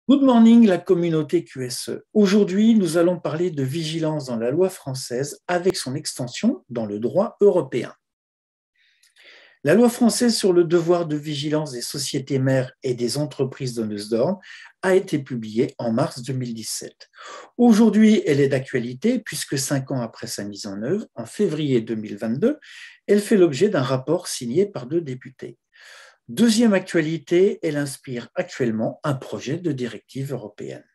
Good morning, la communauté QSE. Aujourd'hui, nous allons parler de vigilance dans la loi française avec son extension dans le droit européen. La loi française sur le devoir de vigilance des sociétés mères et des entreprises donneuses d'ordre a été publiée en mars 2017. Aujourd'hui, elle est d'actualité puisque 5 ans après sa mise en œuvre, en février 2022, elle fait l'objet d'un rapport signé par 2 députés. Deuxième actualité, elle inspire actuellement un projet de directive européenne.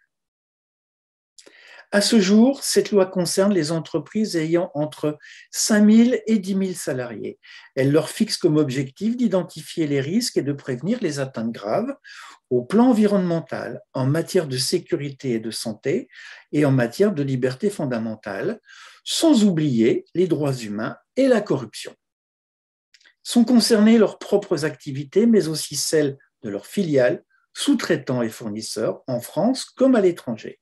À ce jour, cette loi concerne les entreprises ayant entre 5 000 et 10 000 salariés. Elle leur fixe comme objectif d'identifier les risques et de prévenir les atteintes graves au plan environnemental, en matière de sécurité et de santé et en matière de liberté fondamentale, sans oublier les droits humains et la corruption. Sont concernées leurs propres activités, mais aussi celles de leurs filiales, sous-traitants et fournisseurs, en France comme à l'étranger.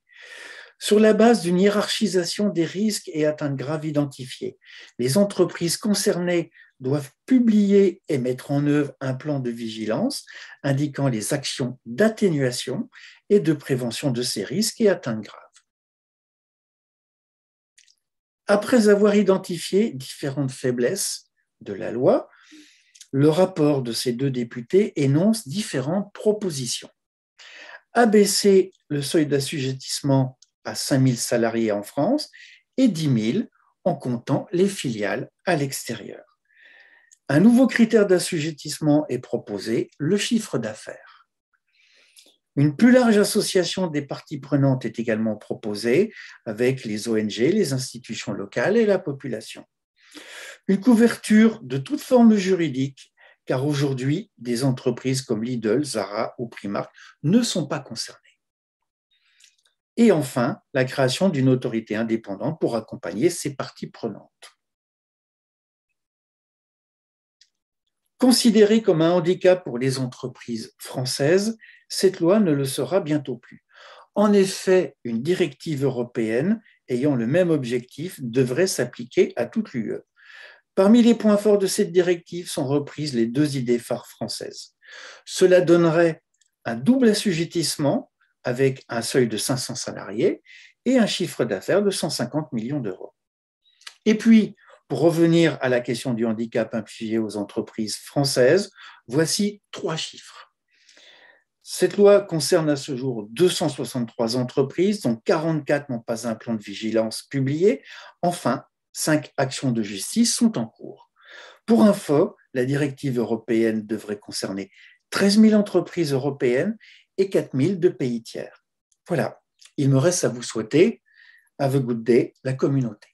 Sur la base d'une hiérarchisation des risques et atteintes graves identifiées, les entreprises concernées doivent publier et mettre en œuvre un plan de vigilance indiquant les actions d'atténuation et de prévention de ces risques et atteintes graves. Après avoir identifié différentes faiblesses de la loi, le rapport de ces 2 députés énonce différentes propositions. Abaisser le seuil d'assujettissement à 5 000 salariés en France et 10 000 en comptant les filiales à l'extérieur. Un nouveau critère d'assujettissement est proposé, le chiffre d'affaires. Une plus large association des parties prenantes est également proposée avec les ONG, les institutions locales et la population. Une couverture de toute forme juridique, car aujourd'hui, des entreprises comme Lidl, Zara ou Primark ne sont pas concernées. Et enfin, la création d'une autorité indépendante pour accompagner ces parties prenantes. Considérée comme un handicap pour les entreprises françaises, cette loi ne le sera bientôt plus. En effet, une directive européenne ayant le même objectif devrait s'appliquer à toute l'UE. Parmi les points forts de cette directive sont reprises les 2 idées phares françaises. Cela donnerait un double assujettissement avec un seuil de 500 salariés et un chiffre d'affaires de 150 millions d'euros. Et puis, pour revenir à la question du handicap infligé aux entreprises françaises, voici 3 chiffres. Cette loi concerne à ce jour 263 entreprises, dont 44 n'ont pas un plan de vigilance publié. Enfin, 5 actions de justice sont en cours. Pour info, la directive européenne devrait concerner 13 000 entreprises européennes et 4 000 de pays tiers. Voilà, il me reste à vous souhaiter, have a good day, la communauté.